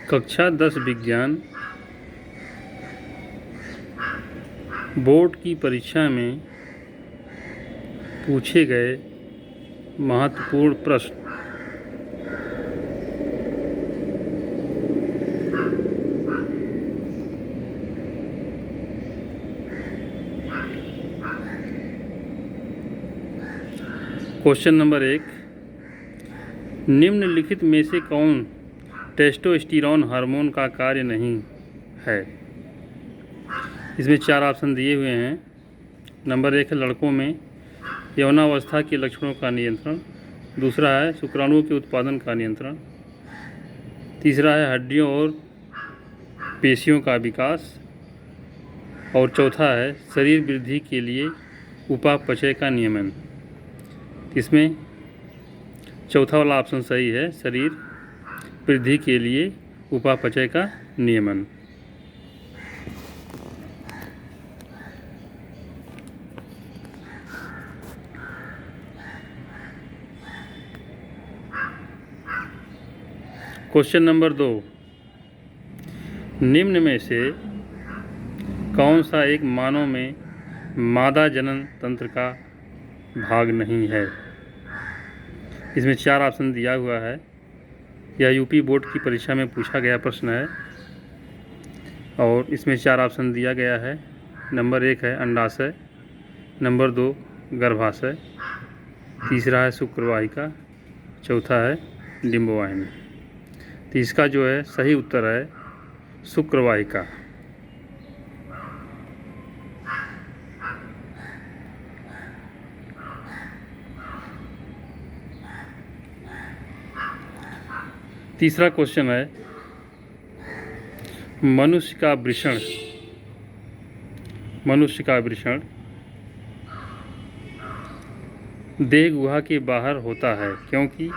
कक्षा 10 विज्ञान बोर्ड की परीक्षा में पूछे गए महत्वपूर्ण प्रश्न। क्वेश्चन नंबर 1, निम्नलिखित में से कौन टेस्टोस्टेरोन हार्मोन का कार्य नहीं है? इसमें 4 ऑप्शन दिए हुए हैं। नंबर 1 है लड़कों में यौनावस्था के लक्षणों का नियंत्रण। दूसरा है शुक्राणुओं के उत्पादन का नियंत्रण। तीसरा है हड्डियों और पेशियों का विकास। और चौथा है शरीर वृद्धि के लिए उपापचय का नियमन। इसमें चौथा वाला ऑप्शन सही है, शरीर वृद्धि के लिए उपापचय का नियमन। क्वेश्चन नंबर 2, निम्न में से कौन सा एक मानव में मादा जनन तंत्र का भाग नहीं है? इसमें 4 ऑप्शन दिया हुआ है। यह यूपी बोर्ड की परीक्षा में पूछा गया प्रश्न है और इसमें 4 ऑप्शन दिया गया है। नंबर 1 है अंडाशय, नंबर 2 गर्भाशय, तीसरा है शुक्रवाहिका, चौथा है डिंबवाहिनी। तो इसका जो है सही उत्तर है शुक्रवाहिका। तीसरा क्वेश्चन है मनुष्य का वृषण देह गुहा के बाहर होता है क्योंकि?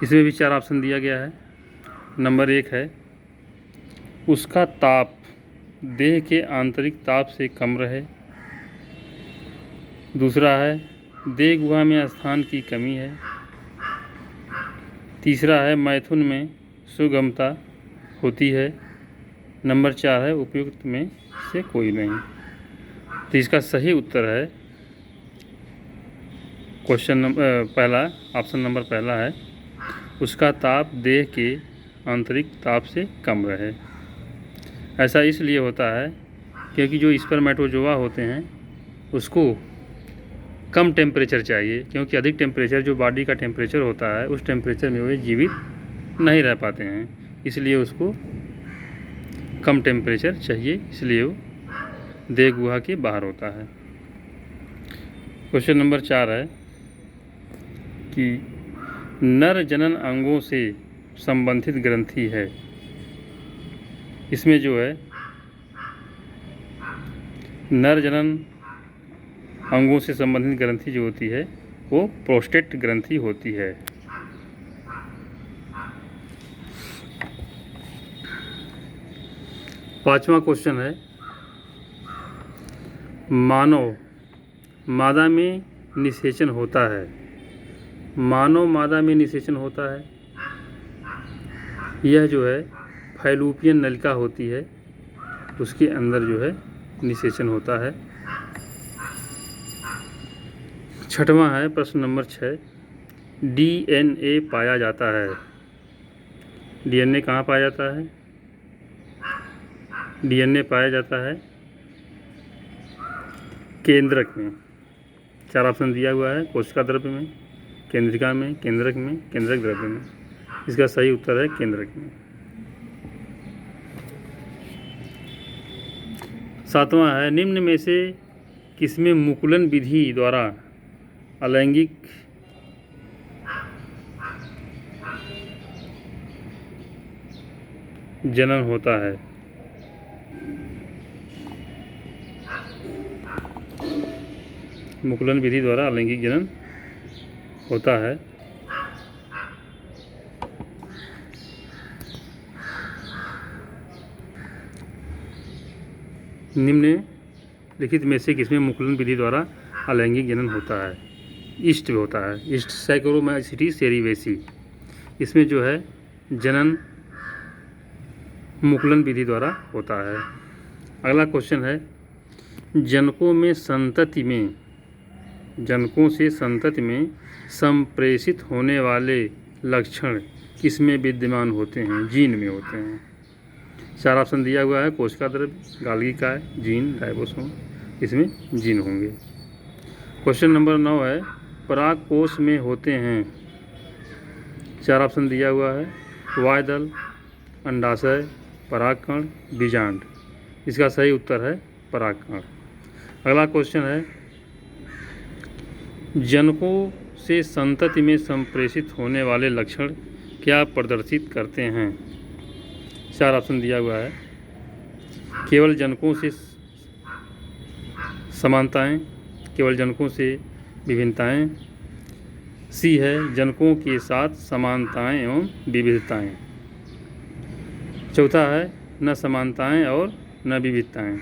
इसमें भी 4 ऑप्शन दिया गया है। नंबर 1 है उसका ताप देह के आंतरिक ताप से कम रहे। दूसरा है देह गुहा में स्थान की कमी है। तीसरा है मैथुन में सुगमता होती है। नंबर 4 है उपयुक्त में से कोई नहीं। तो इसका सही उत्तर है पहला ऑप्शन नंबर पहला है उसका ताप देह के आंतरिक ताप से कम रहे। ऐसा इसलिए होता है क्योंकि जो स्पर्मेटोजोआ होते हैं उसको कम टेम्परेचर चाहिए, क्योंकि अधिक टेम्परेचर जो बॉडी का टेम्परेचर होता है उस टेम्परेचर में वे जीवित नहीं रह पाते हैं, इसलिए उसको कम टेम्परेचर चाहिए, इसलिए वो देह गुहा के बाहर होता है। क्वेश्चन नंबर 4 है कि नर जनन अंगों से संबंधित ग्रंथि है। इसमें जो है नर जनन अंगों से संबंधित ग्रंथि जो होती है वो प्रोस्टेट ग्रंथि होती है। पांचवा क्वेश्चन है मानव मादा में निषेचन होता है। मानव मादा में निषेचन होता है। यह जो है फैलूपियन नलिका होती है, उसके अंदर जो है निषेचन होता है। छठवां है प्रश्न नंबर 6, डीएनए पाया जाता है। डीएनए कहाँ पाया जाता है? डीएनए पाया जाता है केंद्रक में। 4 ऑप्शन दिया हुआ है कोशिका द्रव्य में, केंद्रिका में, केंद्रक में, केंद्रक द्रव्य में। इसका सही उत्तर है केंद्रक में। 7वां है निम्न में से किसमें मुकुलन विधि द्वारा अलैंगिक जनन होता है? मुकुलन विधि द्वारा अलैंगिक जनन होता है। निम्नलिखित में से किसमें मुकुलन विधि द्वारा अलैंगिक जनन होता है? ईस्ट में होता है, ईस्ट सैकरोमाइसिटी सेरिवेसी। इसमें जो है जनन मुकुलन विधि द्वारा होता है। अगला क्वेश्चन है, जनकों से संतति में संप्रेषित होने वाले लक्षण किसमें विद्यमान होते हैं? जीन में होते हैं। 4 ऑप्शन दिया हुआ है, कोशिका द्रव्य, गाल्गी काय, जीन, राइबोसोम। इसमें जीन होंगे। क्वेश्चन नंबर 9 है, पराग कोश में होते हैं। 4 ऑप्शन दिया हुआ है, वायदल, अंडाशय, परागकण, बीजांड। इसका सही उत्तर है परागकण। अगला क्वेश्चन है, जनकों से संतति में संप्रेषित होने वाले लक्षण क्या प्रदर्शित करते हैं? 4 ऑप्शन दिया हुआ है, केवल जनकों से समानताएं, केवल जनकों से विभिन्नताएं। सी है, जनकों के साथ समानताएं एवं विविधताएं। चौथा है, न समानताएं और न विविधताएं।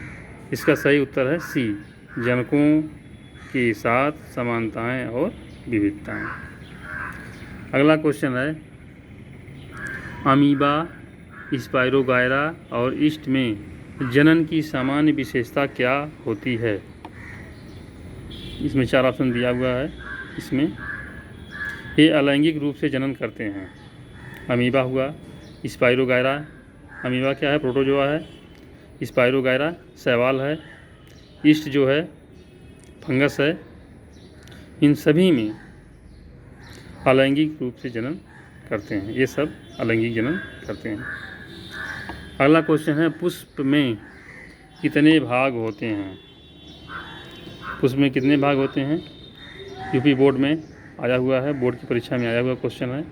इसका सही उत्तर है सी, जनकों के साथ समानताएं और विविधताएं। अगला क्वेश्चन है, अमीबा, स्पाइरोगायरा और ईस्ट में जनन की सामान्य विशेषता क्या होती है? इसमें 4 ऑप्शन दिया हुआ है। इसमें ये अलैंगिक रूप से जनन करते हैं। अमीबा हुआ, स्पाइरोगायरा, अमीबा क्या है? प्रोटोजोआ है। स्पाइरोगायरा शैवाल है। ईस्ट जो है फंगस है। इन सभी में अलैंगिक रूप से जनन करते हैं। ये सब अलैंगिक जनन करते हैं। अगला क्वेश्चन है, पुष्प में कितने भाग होते हैं? पुष्प में कितने भाग होते हैं? यूपी बोर्ड में आया हुआ है, बोर्ड की परीक्षा में आया हुआ क्वेश्चन है।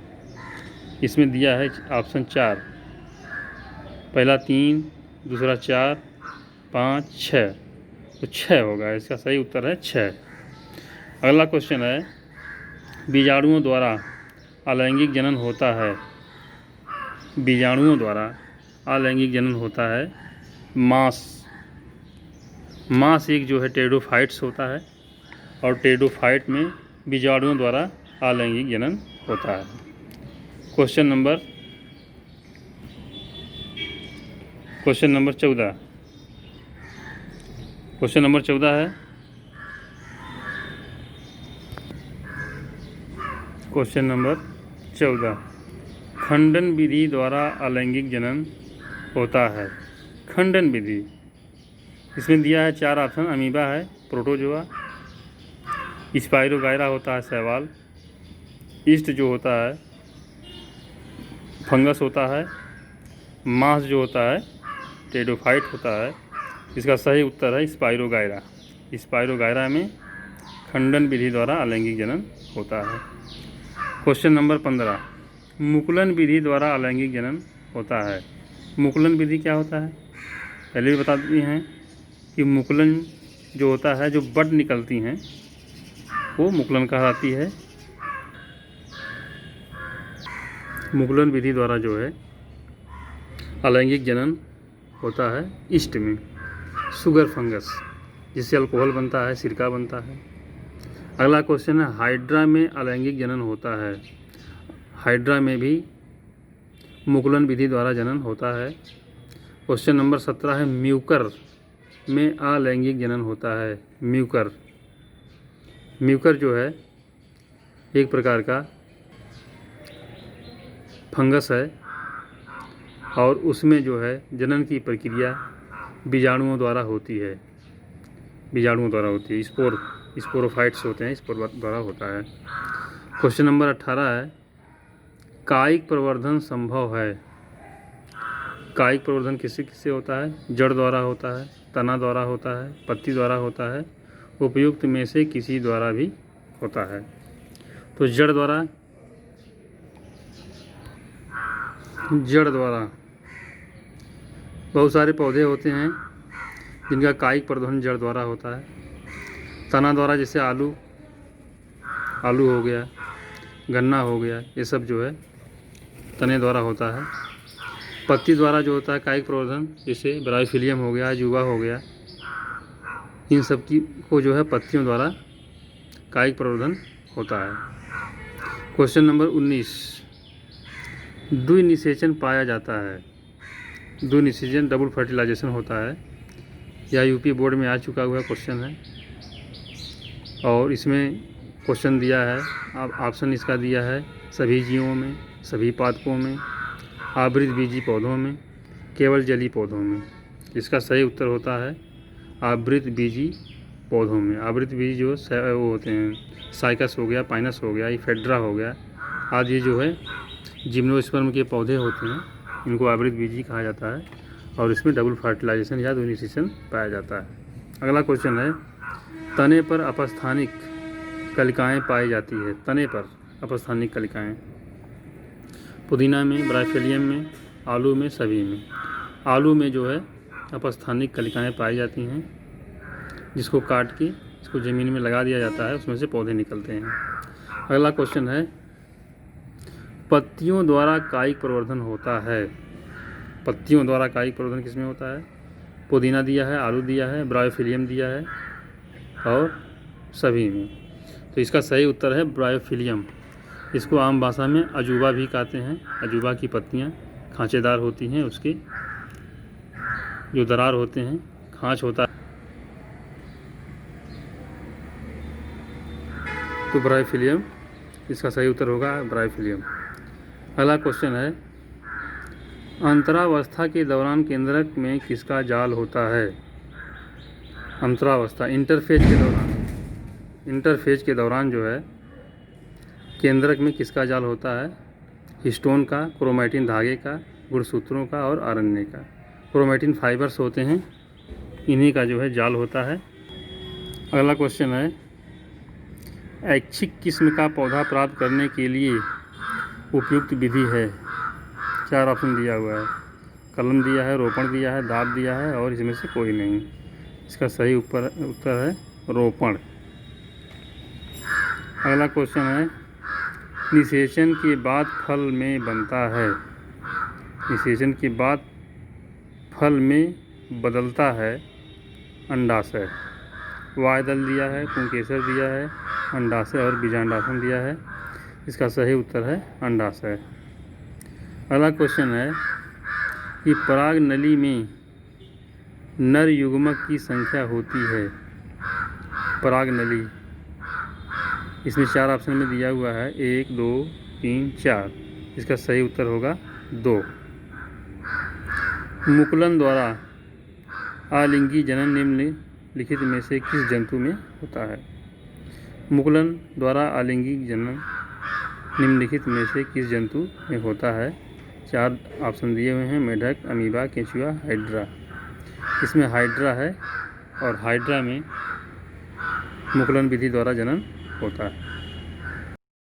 इसमें दिया है ऑप्शन 4, पहला 3, दूसरा 4, 5, 6, तो 6 होगा। इसका सही उत्तर है 6। अगला क्वेश्चन है, बीजाणुओं द्वारा अलैंगिक जनन होता है। बीजाणुओं द्वारा अलैंगिक जनन होता है। मांस एक जो है टेरिडोफाइट्स होता है, और टेरिडोफाइट में बीजाणुओं द्वारा अलैंगिक जनन होता है। Question number 14। क्वेश्चन नंबर 14 है, क्वेश्चन नंबर 14, खंडन विधि द्वारा अलैंगिक जनन होता है। खंडन विधि, इसमें दिया है 4 ऑप्शन, अमीबा है, प्रोटोजोआ, स्पाइरोगायरा होता है शैवाल, ईस्ट जो होता है फंगस होता है, मांस जो होता है टेरिडोफाइट होता है। इसका सही उत्तर है स्पाइरोगायरा। स्पाइरोगायरा में खंडन विधि द्वारा अलैंगिक जनन होता है। क्वेश्चन नंबर 15, मुकुलन विधि द्वारा अलैंगिक जनन होता है। मुकुलन विधि क्या होता है? पहले भी बता दिए हैं कि मुकुलन जो होता है, जो बड निकलती हैं, वो मुकुलन कहलाती है। मुकुलन विधि द्वारा जो है अलैंगिक जनन होता है ईस्ट में। शुगर फंगस, जिससे अल्कोहल बनता है, सिरका बनता है। अगला क्वेश्चन है, हाइड्रा में अलैंगिक जनन होता है। हाइड्रा में भी मुकुलन विधि द्वारा जनन होता है। क्वेश्चन नंबर 17 है, म्यूकर में अलैंगिक जनन होता है। म्यूकर जो है एक प्रकार का फंगस है, और उसमें जो है जनन की प्रक्रिया बीजाणुओं द्वारा होती है। स्पोरोफाइट्स होते हैं, स्पोर द्वारा होता है। क्वेश्चन नंबर 18 है, कायिक प्रवर्धन संभव है। कायिक प्रवर्धन किससे किससे होता है? जड़ द्वारा होता है, तना द्वारा होता है, पत्ती द्वारा होता है, उपयुक्त में से किसी द्वारा भी होता है। तो जड़ द्वारा बहुत सारे पौधे होते हैं जिनका कायिक प्रवर्धन जड़ द्वारा होता है। तना द्वारा जैसे आलू हो गया, गन्ना हो गया, ये सब जो है तने द्वारा होता है। पत्ती द्वारा जो होता है कायिक प्रवर्धन, जैसे ब्रायोफिलियम हो गया, जुवा हो गया, इन सब की को जो है पत्तियों द्वारा कायिक प्रवर्धन होता है। क्वेश्चन नंबर 19, द्विनिषेचन पाया जाता है। द्विनिषेचन डबल फर्टिलाइजेशन होता है। यह यूपी बोर्ड में आ चुका हुआ क्वेश्चन है और इसमें क्वेश्चन दिया है, अब ऑप्शन इसका दिया है सभी जीवों में, सभी पादपों में, आवृत बीजी पौधों में, केवल जलीय पौधों में। इसका सही उत्तर होता है आवृत बीजी पौधों में। आवृत बीजी जो वो होते हैं, साइकस हो गया, पाइनस हो गया, इफेड्रा हो गया आदि, ये जो है जिम्नोस्पर्म के पौधे होते हैं, इनको आवृत बीजी कहा जाता है और इसमें डबल फर्टिलाइजेशन या द्विनिषेचन पाया जाता है। अगला क्वेश्चन है, तने पर अपस्थानिक कलिकाएँ पाई जाती है। तने पर अपस्थानिक कलिकाएँ पुदीना में, ब्राइफेलियम में, आलू में, सभी में। आलू में जो है अपस्थानिक कलिकाएँ पाई जाती हैं, जिसको काट के इसको ज़मीन में लगा दिया जाता है, उसमें से पौधे निकलते हैं। अगला क्वेश्चन है, पत्तियों द्वारा कायिक प्रवर्धन होता है। पत्तियों द्वारा कायिक प्रवर्धन किसमें होता है? पुदीना दिया है, आलू दिया है, ब्रायोफिलियम दिया है और सभी में। तो इसका सही उत्तर है ब्रायोफिलियम। इसको आम भाषा में अजूबा भी कहते हैं। अजूबा की पत्तियां खांचेदार होती हैं, उसके जो दरार होते हैं, खांच होता है, तो ब्रायोफिलियम इसका सही उत्तर होगा ब्रायोफिलियम। अगला क्वेश्चन है, अंतरावस्था के दौरान केंद्रक में किसका जाल होता है? अंतरावस्था इंटरफेज के दौरान, इंटरफेज के दौरान जो है केंद्रक में किसका जाल होता है? हिस्टोन का, क्रोमैटिन धागे का, गुणसूत्रों का और आरएनए का। क्रोमैटिन फाइबर्स होते हैं, इन्हीं का जो है जाल होता है। अगला क्वेश्चन है, ऐच्छिक किस्म का पौधा प्राप्त करने के लिए उपयुक्त विधि है। 4 ऑप्शन दिया हुआ है, कलम दिया है, रोपण दिया है, दाब दिया है और इसमें से कोई नहीं। इसका सही उत्तर है रोपण। अगला क्वेश्चन है, निषेचन के बाद फल में बनता है। निषेचन के बाद फल में बदलता है अंडाशय। वायदल दिया है, पुंकेसर दिया है, अंडाशय और बीजांडासन दिया है। इसका सही उत्तर है अंडाशय। अगला क्वेश्चन है कि पराग नली में नर युग्मक की संख्या होती है। पराग नली, इसमें 4 ऑप्शन में दिया हुआ है 1, 2, 3, 4। इसका सही उत्तर होगा 2। मुकुलन द्वारा आलिंगी जनन निम्नलिखित में से किस जंतु में होता है? मुकुलन द्वारा आलिंगी जनन निम्नलिखित में से किस जंतु में होता है? 4 ऑप्शन दिए हुए हैं, मेढक, अमीबा, केंचुआ, हाइड्रा। इसमें हाइड्रा है और हाइड्रा में मुकुलन विधि द्वारा जनन होता है।